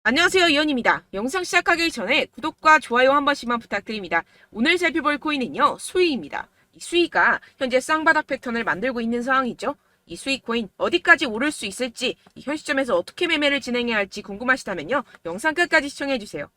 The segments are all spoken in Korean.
안녕하세요, 이현입니다. 영상 시작하기 전에 구독과 좋아요 한 번씩만 부탁드립니다. 오늘 살펴볼 코인은요, 수이입니다. 이 수이가 현재 쌍바닥 패턴을 만들고 있는 상황이죠. 이 수이 코인 어디까지 오를 수 있을지, 현 시점에서 어떻게 매매를 진행해야 할지 궁금하시다면요, 영상 끝까지 시청해주세요.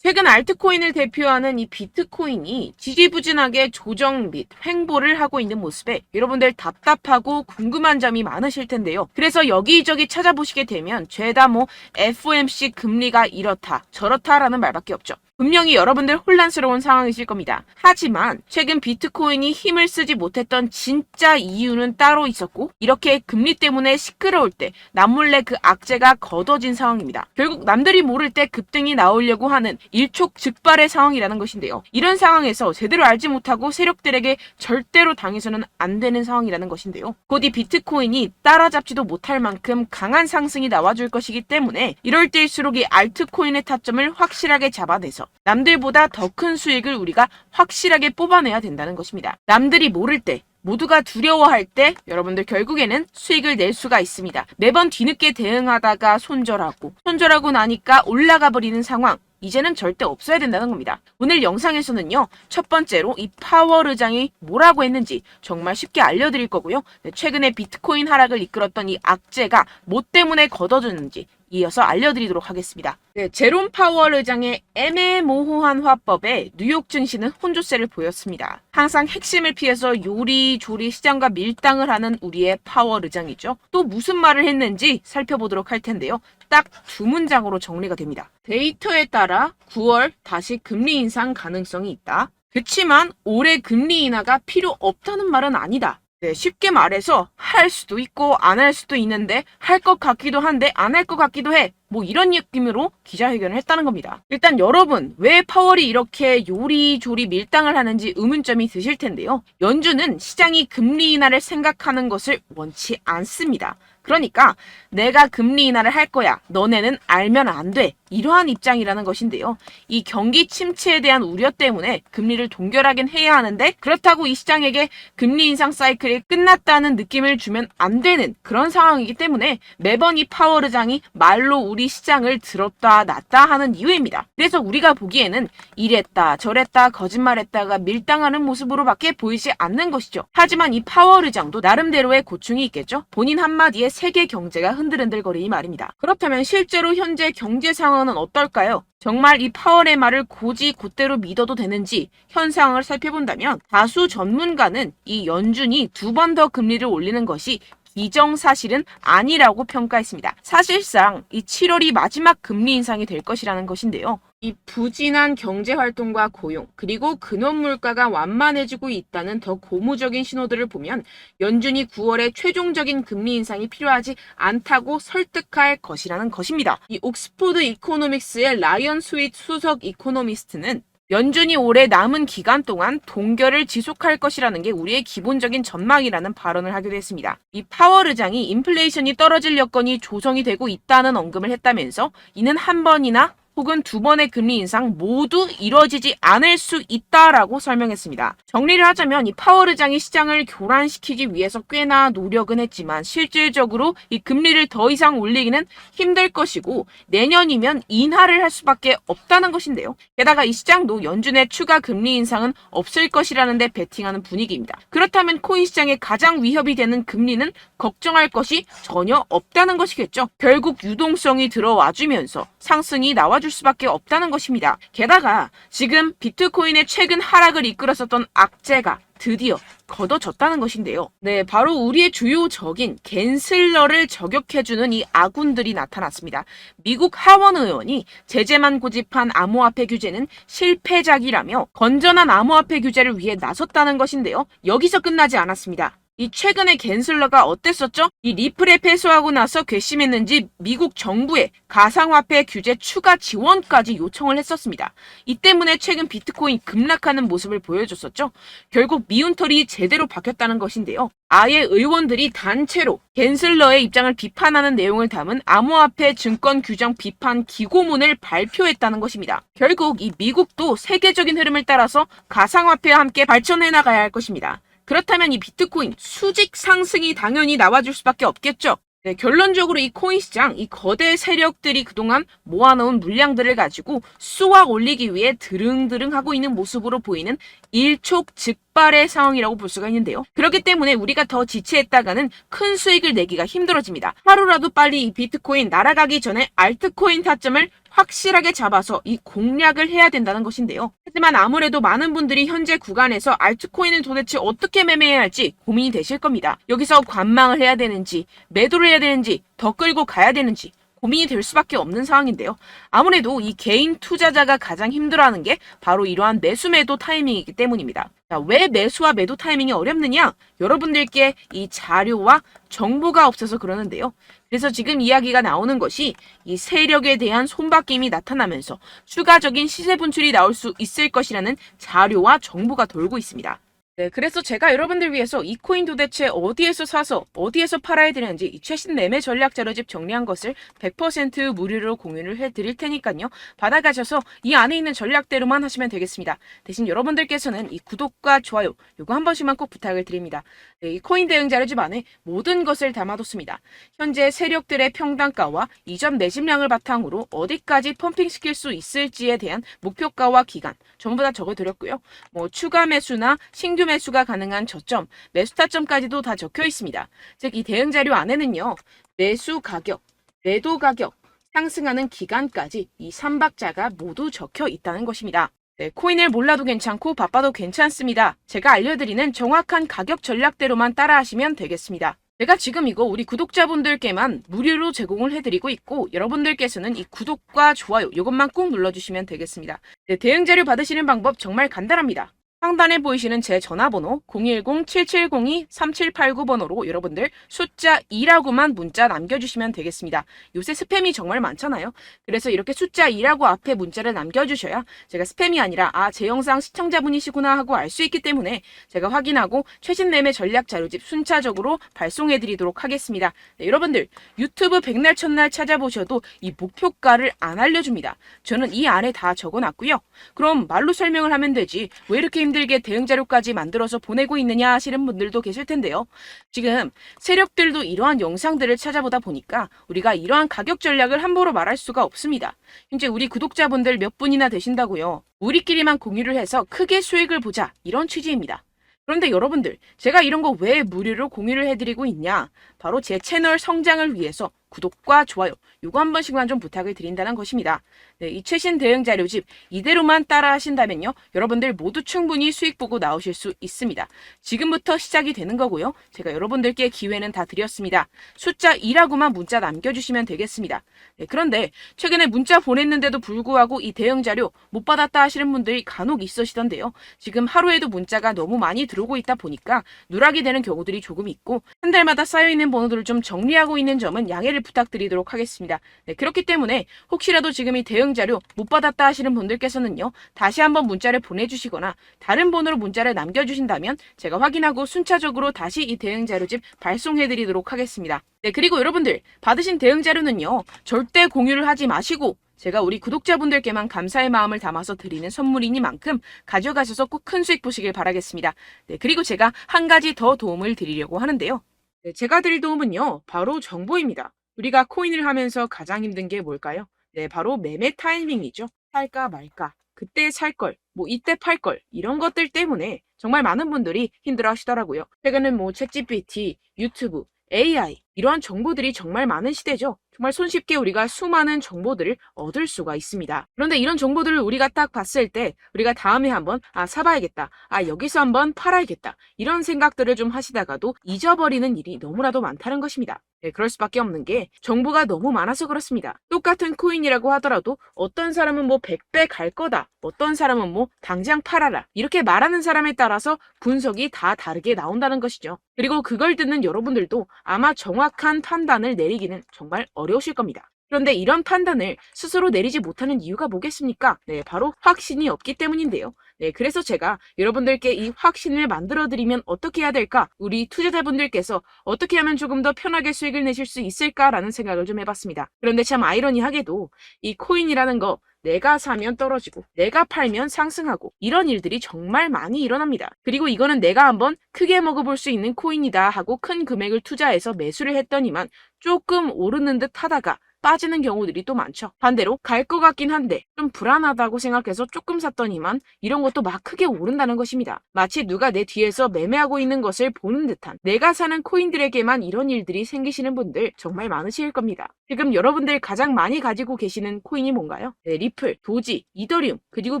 최근 알트코인을 대표하는 이 비트코인이 지지부진하게 조정 및 횡보를 하고 있는 모습에 여러분들 답답하고 궁금한 점이 많으실 텐데요. 그래서 여기저기 찾아보시게 되면 죄다 FOMC 금리가 이렇다 저렇다라는 말밖에 없죠. 분명히 여러분들 혼란스러운 상황이실 겁니다. 하지만 최근 비트코인이 힘을 쓰지 못했던 진짜 이유는 따로 있었고, 이렇게 금리 때문에 시끄러울 때 남몰래 그 악재가 걷어진 상황입니다. 결국 남들이 모를 때 급등이 나오려고 하는 일촉즉발의 상황이라는 것인데요. 이런 상황에서 제대로 알지 못하고 세력들에게 절대로 당해서는 안 되는 상황이라는 것인데요. 곧 이 비트코인이 따라잡지도 못할 만큼 강한 상승이 나와줄 것이기 때문에 이럴 때일수록 이 알트코인의 타점을 확실하게 잡아내서 남들보다 더 큰 수익을 우리가 확실하게 뽑아내야 된다는 것입니다. 남들이 모를 때, 모두가 두려워할 때 여러분들 결국에는 수익을 낼 수가 있습니다. 매번 뒤늦게 대응하다가 손절하고 나니까 올라가 버리는 상황, 이제는 절대 없어야 된다는 겁니다. 오늘 영상에서는요, 첫 번째로 이 파월 의장이 뭐라고 했는지 정말 쉽게 알려드릴 거고요. 최근에 비트코인 하락을 이끌었던 이 악재가 뭐 때문에 걷어졌는지 이어서 알려드리도록 하겠습니다. 제롬 파월 의장의 애매모호한 화법에 뉴욕 증시는 혼조세를 보였습니다. 항상 핵심을 피해서 요리조리 시장과 밀당을 하는 우리의 파월 의장이죠. 또 무슨 말을 했는지 살펴보도록 할 텐데요. 딱 두 문장으로 정리가 됩니다. 데이터에 따라 9월 다시 금리 인상 가능성이 있다. 그치만 올해 금리 인하가 필요 없다는 말은 아니다. 쉽게 말해서 할 수도 있고 안 할 수도 있는데 할 것 같기도 한데 안 할 것 같기도 해. 이런 느낌으로 기자회견을 했다는 겁니다. 일단 여러분, 왜 파월이 이렇게 요리조리 밀당을 하는지 의문점이 드실 텐데요. 연준은 시장이 금리 인하를 생각하는 것을 원치 않습니다. 그러니까 내가 금리 인하를 할 거야. 너네는 알면 안 돼. 이러한 입장이라는 것인데요. 이 경기 침체에 대한 우려 때문에 금리를 동결하긴 해야 하는데, 그렇다고 이 시장에게 금리 인상 사이클이 끝났다는 느낌을 주면 안 되는 그런 상황이기 때문에 매번 이 파월 의장이 말로 우리 시장을 들었다 놨다 하는 이유입니다. 그래서 우리가 보기에는 이랬다 저랬다 거짓말했다가 밀당하는 모습으로밖에 보이지 않는 것이죠. 하지만 이 파월 의장도 나름대로의 고충이 있겠죠. 본인 한마디에 세계 경제가 흔들흔들거리니 말입니다. 그렇다면 실제로 현재 경제 상황은 어떨까요? 정말 이 파월의 말을 곧이 곧대로 믿어도 되는지 현상을 살펴본다면, 다수 전문가는 이 연준이 두 번 더 금리를 올리는 것이 기정사실은 아니라고 평가했습니다. 사실상 이 7월이 마지막 금리 인상이 될 것이라는 것인데요. 이 부진한 경제활동과 고용, 그리고 근원물가가 완만해지고 있다는 더 고무적인 신호들을 보면 연준이 9월에 최종적인 금리 인상이 필요하지 않다고 설득할 것이라는 것입니다. 이 옥스포드 이코노믹스의 라이언 스윗 수석 이코노미스트는 연준이 올해 남은 기간 동안 동결을 지속할 것이라는 게 우리의 기본적인 전망이라는 발언을 하기도 했습니다. 이 파월 의장이 인플레이션이 떨어질 여건이 조성이 되고 있다는 언급을 했다면서, 이는 한 번이나 혹은 두 번의 금리 인상 모두 이뤄지지 않을 수 있다라고 설명했습니다. 정리를 하자면 이 파월 의장이 시장을 교란시키기 위해서 꽤나 노력은 했지만 실질적으로 이 금리를 더 이상 올리기는 힘들 것이고 내년이면 인하를 할 수밖에 없다는 것인데요. 게다가 이 시장도 연준의 추가 금리 인상은 없을 것이라는 데 베팅하는 분위기입니다. 그렇다면 코인 시장에 가장 위협이 되는 금리는 걱정할 것이 전혀 없다는 것이겠죠. 결국 유동성이 들어와주면서 상승이 나와줄 수밖에 없다는 것입니다. 게다가 지금 비트코인의 최근 하락을 이끌었었던 악재가 드디어 걷어졌다는 것인데요. 바로 우리의 주요 적인 갠슬러를 저격해주는 이 아군들이 나타났습니다. 미국 하원 의원이 제재만 고집한 암호화폐 규제는 실패작이라며 건전한 암호화폐 규제를 위해 나섰다는 것인데요. 여기서 끝나지 않았습니다. 이 최근에 갠슬러가 어땠었죠? 이 리플에 패소하고 나서 괘씸했는지 미국 정부에 가상화폐 규제 추가 지원까지 요청을 했었습니다. 이 때문에 최근 비트코인 급락하는 모습을 보여줬었죠. 결국 미운털이 제대로 박혔다는 것인데요. 아예 의원들이 단체로 갠슬러의 입장을 비판하는 내용을 담은 암호화폐 증권 규정 비판 기고문을 발표했다는 것입니다. 결국 이 미국도 세계적인 흐름을 따라서 가상화폐와 함께 발전해 나가야 할 것입니다. 그렇다면 이 비트코인 수직 상승이 당연히 나와줄 수밖에 없겠죠. 네, 결론적으로 이 코인 시장, 이 거대 세력들이 그동안 모아놓은 물량들을 가지고 쏘아 올리기 위해 드릉드릉 하고 있는 모습으로 보이는 일촉즉발의 상황이라고 볼 수가 있는데요. 그렇기 때문에 우리가 더 지체했다가는 큰 수익을 내기가 힘들어집니다. 하루라도 빨리 이 비트코인 날아가기 전에 알트코인 타점을 확실하게 잡아서 이 공략을 해야 된다는 것인데요. 하지만 아무래도 많은 분들이 현재 구간에서 알트코인을 도대체 어떻게 매매해야 할지 고민이 되실 겁니다. 여기서 관망을 해야 되는지, 매도를 해야 되는지, 더 끌고 가야 되는지 고민이 될 수밖에 없는 상황인데요. 아무래도 이 개인 투자자가 가장 힘들어하는 게 바로 이러한 매수 매도 타이밍이기 때문입니다. 자, 왜 매수와 매도 타이밍이 어렵느냐? 여러분들께 이 자료와 정보가 없어서 그러는데요. 그래서 지금 이야기가 나오는 것이 이 세력에 대한 손바뀜이 나타나면서 추가적인 시세 분출이 나올 수 있을 것이라는 자료와 정보가 돌고 있습니다. 네, 그래서 제가 여러분들 위해서 이 코인 도대체 어디에서 사서 어디에서 팔아야 되는지 이 최신 매매 전략 자료집 정리한 것을 100% 무료로 공유를 해드릴 테니까요. 받아가셔서 이 안에 있는 전략대로만 하시면 되겠습니다. 대신 여러분들께서는 이 구독과 좋아요 요거 한 번씩만 꼭 부탁을 드립니다. 네, 이 코인 대응 자료집 안에 모든 것을 담아뒀습니다. 현재 세력들의 평단가와 이전 매집량을 바탕으로 어디까지 펌핑시킬 수 있을지에 대한 목표가와 기간 전부 다 적어드렸고요. 뭐 추가 매수나 신규 매수가 가능한 저점, 매수 타점까지도 다 적혀 있습니다. 즉 이 대응 자료 안에는요. 매수 가격, 매도 가격, 상승하는 기간까지 이 3박자가 모두 적혀 있다는 것입니다. 네, 코인을 몰라도 괜찮고 바빠도 괜찮습니다. 제가 알려드리는 정확한 가격 전략대로만 따라하시면 되겠습니다. 제가 지금 이거 우리 구독자분들께만 무료로 제공을 해드리고 있고 여러분들께서는 이 구독과 좋아요 이것만 꼭 눌러주시면 되겠습니다. 네, 대응 자료 받으시는 방법 정말 간단합니다. 상단에 보이시는 제 전화번호 010-7702-3789번호로 여러분들 숫자 2라고만 문자 남겨주시면 되겠습니다. 요새 스팸이 정말 많잖아요. 그래서 이렇게 숫자 2라고 앞에 문자를 남겨주셔야 제가 스팸이 아니라 제 영상 시청자분이시구나 하고 알 수 있기 때문에 제가 확인하고 최신 매매 전략 자료집 순차적으로 발송해드리도록 하겠습니다. 네, 여러분들 유튜브 백날 첫날 찾아보셔도 이 목표가를 안 알려줍니다. 저는 이 안에 다 적어놨고요. 그럼 말로 설명을 하면 되지 왜 이렇게 힘들게 대응 자료까지 만들어서 보내고 있느냐 하시는 분들도 계실 텐데요. 지금 세력들도 이러한 영상들을 찾아보다 보니까 우리가 이러한 가격 전략을 함부로 말할 수가 없습니다. 현재 우리 구독자분들 몇 분이나 되신다고요. 우리끼리만 공유를 해서 크게 수익을 보자 이런 취지입니다. 그런데 여러분들 제가 이런 거 왜 무료로 공유를 해드리고 있냐? 바로 제 채널 성장을 위해서 구독과 좋아요 요거 한 번씩만 좀 부탁을 드린다는 것입니다. 네, 이 최신 대응 자료집 이대로만 따라 하신다면요. 여러분들 모두 충분히 수익 보고 나오실 수 있습니다. 지금부터 시작이 되는 거고요. 제가 여러분들께 기회는 다 드렸습니다. 숫자 2라고만 문자 남겨주시면 되겠습니다. 네, 그런데 최근에 문자 보냈는데도 불구하고 이 대응 자료 못 받았다 하시는 분들이 간혹 있으시던데요. 지금 하루에도 문자가 너무 많이 들어오고 있다 보니까 누락이 되는 경우들이 조금 있고 한 달마다 쌓여있는 번호들을 좀 정리하고 있는 점은 양해를 부탁드리도록 하겠습니다. 네, 그렇기 때문에 혹시라도 지금 이 대응 자료 못 받았다 하시는 분들께서는요. 다시 한번 문자를 보내주시거나 다른 번호로 문자를 남겨주신다면 제가 확인하고 순차적으로 다시 이 대응 자료집 발송해드리도록 하겠습니다. 네, 그리고 여러분들 받으신 대응 자료는요. 절대 공유를 하지 마시고 제가 우리 구독자분들께만 감사의 마음을 담아서 드리는 선물이니만큼 가져가셔서 꼭 큰 수익 보시길 바라겠습니다. 네, 그리고 제가 한 가지 더 도움을 드리려고 하는데요. 네, 제가 드릴 도움은요. 바로 정보입니다. 우리가 코인을 하면서 가장 힘든 게 뭘까요? 네, 바로 매매 타이밍이죠. 살까 말까, 그때 살 걸, 뭐 이때 팔 걸, 이런 것들 때문에 정말 많은 분들이 힘들어 하시더라고요. 최근엔 뭐 챗GPT, 유튜브, AI 이러한 정보들이 정말 많은 시대죠. 정말 손쉽게 우리가 수많은 정보들을 얻을 수가 있습니다. 그런데 이런 정보들을 우리가 딱 봤을 때 우리가 다음에 한번 사봐야겠다. 여기서 한번 팔아야겠다. 이런 생각들을 좀 하시다가도 잊어버리는 일이 너무나도 많다는 것입니다. 네, 그럴 수밖에 없는 게 정보가 너무 많아서 그렇습니다. 똑같은 코인이라고 하더라도 어떤 사람은 뭐 100배 갈 거다. 어떤 사람은 뭐 당장 팔아라. 이렇게 말하는 사람에 따라서 분석이 다 다르게 나온다는 것이죠. 그리고 그걸 듣는 여러분들도 아마 정확한 판단을 내리기는 정말 어려우실 겁니다. 그런데 이런 판단을 스스로 내리지 못하는 이유가 뭐겠습니까? 네, 바로 확신이 없기 때문인데요. 네, 그래서 제가 여러분들께 이 확신을 만들어드리면 어떻게 해야 될까? 우리 투자자분들께서 어떻게 하면 조금 더 편하게 수익을 내실 수 있을까라는 생각을 좀 해봤습니다. 그런데 참 아이러니하게도 이 코인이라는 거 내가 사면 떨어지고 내가 팔면 상승하고 이런 일들이 정말 많이 일어납니다. 그리고 이거는 내가 한번 크게 먹어볼 수 있는 코인이다 하고 큰 금액을 투자해서 매수를 했더니만 조금 오르는 듯 하다가 빠지는 경우들이 또 많죠. 반대로 갈 것 같긴 한데 좀 불안하다고 생각해서 조금 샀더니만 이런 것도 막 크게 오른다는 것입니다. 마치 누가 내 뒤에서 매매하고 있는 것을 보는 듯한, 내가 사는 코인들에게만 이런 일들이 생기시는 분들 정말 많으실 겁니다. 지금 여러분들 가장 많이 가지고 계시는 코인이 뭔가요? 네, 리플, 도지, 이더리움, 그리고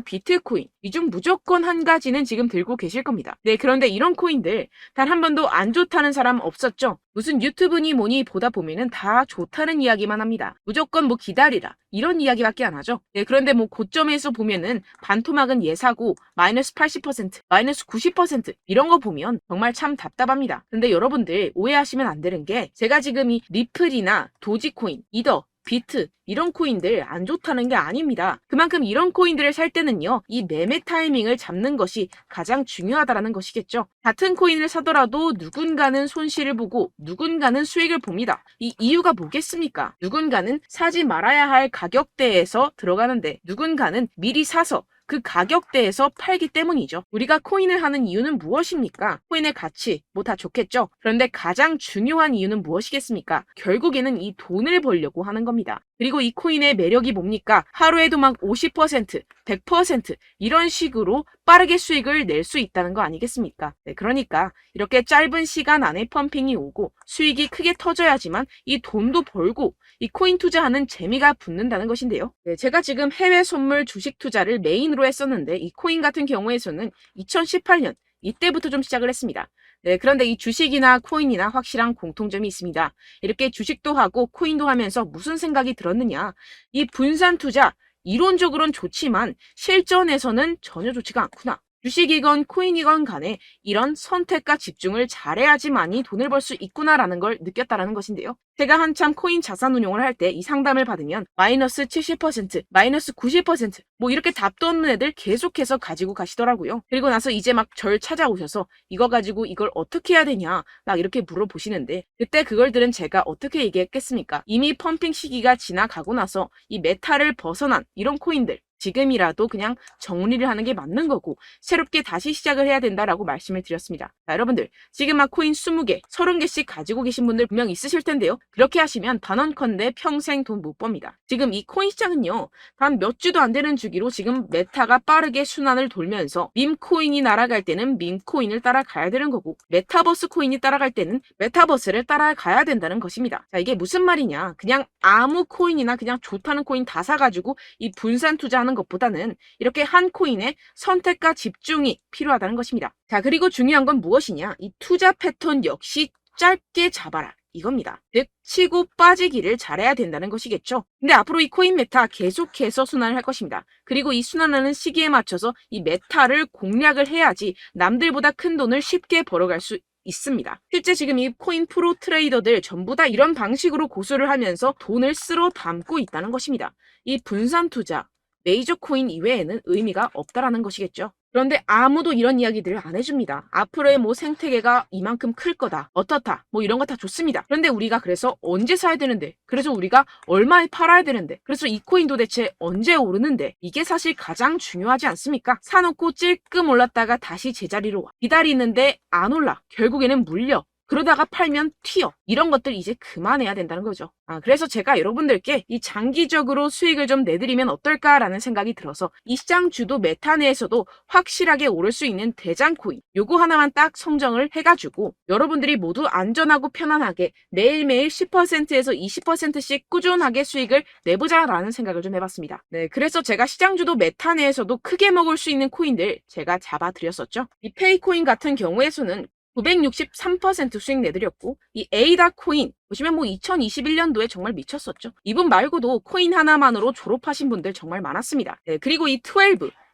비트코인. 이 중 무조건 한 가지는 지금 들고 계실 겁니다. 네, 그런데 이런 코인들 단 한 번도 안 좋다는 사람 없었죠? 무슨 유튜브니 뭐니 보다 보면은 다 좋다는 이야기만 합니다. 무조건 뭐 기다리라 이런 이야기밖에 안 하죠. 네, 그런데 뭐 고점에서 보면은 반토막은 예사고 마이너스 80%, 마이너스 90% 이런 거 보면 정말 참 답답합니다. 근데 여러분들 오해하시면 안 되는 게, 제가 지금 이 리플이나 도지코인, 이더, 비트 이런 코인들 안 좋다는 게 아닙니다. 그만큼 이런 코인들을 살 때는요, 이 매매 타이밍을 잡는 것이 가장 중요하다는 것이겠죠. 같은 코인을 사더라도 누군가는 손실을 보고 누군가는 수익을 봅니다. 이 이유가 뭐겠습니까? 누군가는 사지 말아야 할 가격대에서 들어가는데 누군가는 미리 사서 그 가격대에서 팔기 때문이죠. 우리가 코인을 하는 이유는 무엇입니까? 코인의 가치, 뭐 다 좋겠죠. 그런데 가장 중요한 이유는 무엇이겠습니까? 결국에는 이 돈을 벌려고 하는 겁니다. 그리고 이 코인의 매력이 뭡니까? 하루에도 막 50%, 100% 이런 식으로 빠르게 수익을 낼 수 있다는 거 아니겠습니까? 네, 그러니까 이렇게 짧은 시간 안에 펌핑이 오고 수익이 크게 터져야지만 이 돈도 벌고 이 코인 투자하는 재미가 붙는다는 것인데요. 네, 제가 지금 해외 선물 주식 투자를 메인으로 했었는데 이 코인 같은 경우에서는 2018년 이때부터 좀 시작을 했습니다. 네, 그런데 이 주식이나 코인이나 확실한 공통점이 있습니다. 이렇게 주식도 하고 코인도 하면서 무슨 생각이 들었느냐? 이 분산 투자, 이론적으로는 좋지만 실전에서는 전혀 좋지가 않구나. 주식이건 코인이건 간에 이런 선택과 집중을 잘해야지만이 돈을 벌 수 있구나라는 걸 느꼈다라는 것인데요. 제가 한참 코인 자산 운용을 할 때 이 상담을 받으면 마이너스 70%, 마이너스 90% 뭐 이렇게 답도 없는 애들 계속해서 가지고 가시더라고요. 그리고 나서 이제 막 절 찾아오셔서 이거 가지고 이걸 어떻게 해야 되냐 막 이렇게 물어보시는데, 그때 그걸 들은 제가 어떻게 얘기했겠습니까? 이미 펌핑 시기가 지나가고 나서 이 메타를 벗어난 이런 코인들 지금이라도 그냥 정리를 하는 게 맞는 거고 새롭게 다시 시작을 해야 된다라고 말씀을 드렸습니다. 자, 여러분들 지금 막 코인 20개, 30개씩 가지고 계신 분들 분명 있으실 텐데요. 그렇게 하시면 단언컨대 평생 돈 못 법니다. 지금 이 코인 시장은요, 단 몇 주도 안 되는 주기로 지금 메타가 빠르게 순환을 돌면서 밈코인이 날아갈 때는 밈코인을 따라가야 되는 거고 메타버스 코인이 따라갈 때는 메타버스를 따라가야 된다는 것입니다. 자, 이게 무슨 말이냐? 그냥 아무 코인이나 그냥 좋다는 코인 다 사가지고 이 분산 투자하는 것보다는 이렇게 한 코인에 선택과 집중이 필요하다는 것입니다. 자, 그리고 중요한 건 무엇이냐? 이 투자 패턴 역시 짧게 잡아라. 이겁니다. 즉 치고 빠지기를 잘해야 된다는 것이겠죠. 근데 앞으로 이 코인 메타 계속해서 순환을 할 것입니다. 그리고 이 순환하는 시기에 맞춰서 이 메타를 공략을 해야지 남들보다 큰 돈을 쉽게 벌어갈 수 있습니다. 실제 지금 이 코인 프로 트레이더들 전부 다 이런 방식으로 고수를 하면서 돈을 쓸어 담고 있다는 것입니다. 이 분산 투자, 메이저 코인 이외에는 의미가 없다라는 것이겠죠. 그런데 아무도 이런 이야기들을 안 해줍니다. 앞으로의 뭐 생태계가 이만큼 클 거다, 어떻다, 뭐 이런 거 다 좋습니다. 그런데 우리가 그래서 언제 사야 되는데, 그래서 우리가 얼마에 팔아야 되는데, 그래서 이 코인 도대체 언제 오르는데, 이게 사실 가장 중요하지 않습니까? 사놓고 찔끔 올랐다가 다시 제자리로 와. 기다리는데 안 올라. 결국에는 물려. 그러다가 팔면 튀어. 이런 것들 이제 그만해야 된다는 거죠. 그래서 제가 여러분들께 이 장기적으로 수익을 좀 내드리면 어떨까라는 생각이 들어서 이 시장 주도 메타 내에서도 확실하게 오를 수 있는 대장 코인 요거 하나만 딱 선정을 해가지고 여러분들이 모두 안전하고 편안하게 매일매일 10%에서 20%씩 꾸준하게 수익을 내보자라는 생각을 좀 해봤습니다. 네, 그래서 제가 시장 주도 메타 내에서도 크게 먹을 수 있는 코인들 제가 잡아드렸었죠. 이 페이코인 같은 경우에서는 963% 수익 내드렸고, 이 에이다 코인 보시면 뭐 2021년도에 정말 미쳤었죠. 이분 말고도 코인 하나만으로 졸업하신 분들 정말 많았습니다. 네, 그리고 이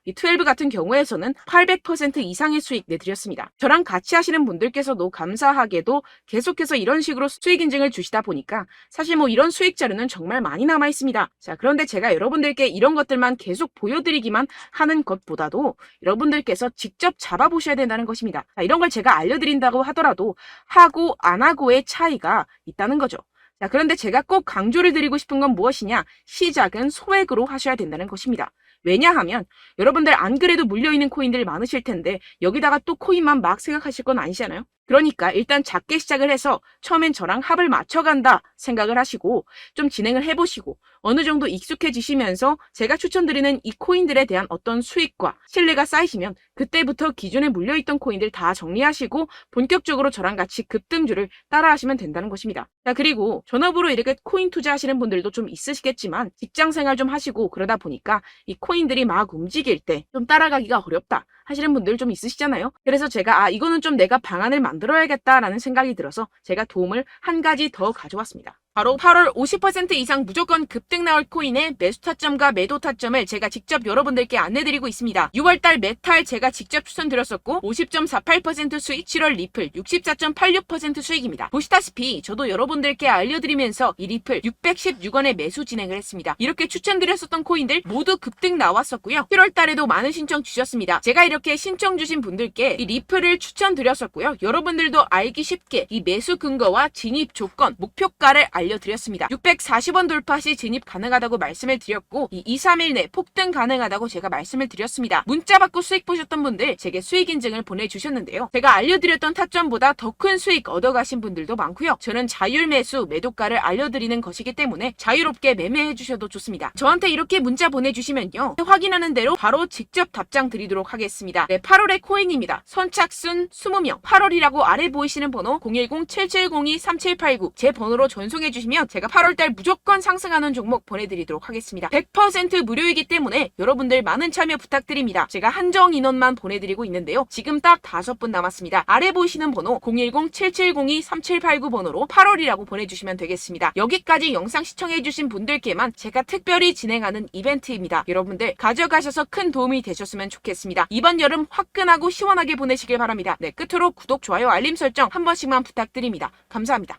12 같은 경우에서는 800% 이상의 수익 내드렸습니다. 저랑 같이 하시는 분들께서도 감사하게도 계속해서 이런 식으로 수익 인증을 주시다 보니까 사실 뭐 이런 수익 자료는 정말 많이 남아 있습니다. 자, 그런데 제가 여러분들께 이런 것들만 계속 보여드리기만 하는 것보다도 여러분들께서 직접 잡아보셔야 된다는 것입니다. 자, 이런 걸 제가 알려드린다고 하더라도 하고 안 하고의 차이가 있다는 거죠. 자, 그런데 제가 꼭 강조를 드리고 싶은 건 무엇이냐? 시작은 소액으로 하셔야 된다는 것입니다. 왜냐하면 여러분들 안 그래도 물려있는 코인들 많으실 텐데 여기다가 또 코인만 막 생각하실 건 아니잖아요. 그러니까 일단 작게 시작을 해서 처음엔 저랑 합을 맞춰간다 생각을 하시고 좀 진행을 해보시고 어느 정도 익숙해지시면서 제가 추천드리는 이 코인들에 대한 어떤 수익과 신뢰가 쌓이시면 그때부터 기존에 물려있던 코인들 다 정리하시고 본격적으로 저랑 같이 급등주를 따라하시면 된다는 것입니다. 자, 그리고 전업으로 이렇게 코인 투자하시는 분들도 좀 있으시겠지만 직장 생활 좀 하시고 그러다 보니까 이 코인들이 막 움직일 때 좀 따라가기가 어렵다 하시는 분들 좀 있으시잖아요. 그래서 제가 이거는 좀 내가 방안을 만들어야겠다라는 생각이 들어서 제가 도움을 한 가지 더 가져왔습니다. 바로 8월 50% 이상 무조건 급등 나올 코인의 매수 타점과 매도 타점을 제가 직접 여러분들께 안내드리고 있습니다. 6월달 메탈 제가 직접 추천드렸었고 50.48% 수익, 7월 리플 64.86% 수익입니다. 보시다시피 저도 여러분들께 알려드리면서 이 리플 616원에 매수 진행을 했습니다. 이렇게 추천드렸었던 코인들 모두 급등 나왔었고요. 7월달에도 많은 신청 주셨습니다. 제가 이렇게 신청 주신 분들께 이 리플을 추천드렸었고요. 여러분들도 알기 쉽게 이 매수 근거와 진입 조건, 목표가를 알려드렸습니다. 640원 돌파 시 진입 가능하다고 말씀을 드렸고 이 2, 3일 내 폭등 가능하다고 제가 말씀을 드렸습니다. 문자 받고 수익 보셨던 분들 제게 수익 인증을 보내주셨는데요. 제가 알려드렸던 타점보다 더 큰 수익 얻어가신 분들도 많고요. 저는 자율 매수 매도가를 알려드리는 것이기 때문에 자유롭게 매매해 주셔도 좋습니다. 저한테 이렇게 문자 보내주시면요. 확인하는 대로 바로 직접 답장 드리도록 하겠습니다. 네, 8월의 코인입니다. 선착순 20명 8월이라고 아래 보이시는 번호 010-7702-3789 제 번호로 전송해 주시면 제가 8월달 무조건 상승하는 종목 보내드리도록 하겠습니다. 100% 무료이기 때문에 여러분들 많은 참여 부탁드립니다. 제가 한정 인원만 보내드리고 있는데요. 지금 딱 5분 남았습니다. 아래 보이시는 번호 010-7702-3789 번호로 8월이라고 보내주시면 되겠습니다. 여기까지 영상 시청해주신 분들께만 제가 특별히 진행하는 이벤트입니다. 여러분들 가져가셔서 큰 도움이 되셨으면 좋겠습니다. 이번 여름 화끈하고 시원하게 보내시길 바랍니다. 네, 끝으로 구독, 좋아요, 알림 설정 한 번씩만 부탁드립니다. 감사합니다.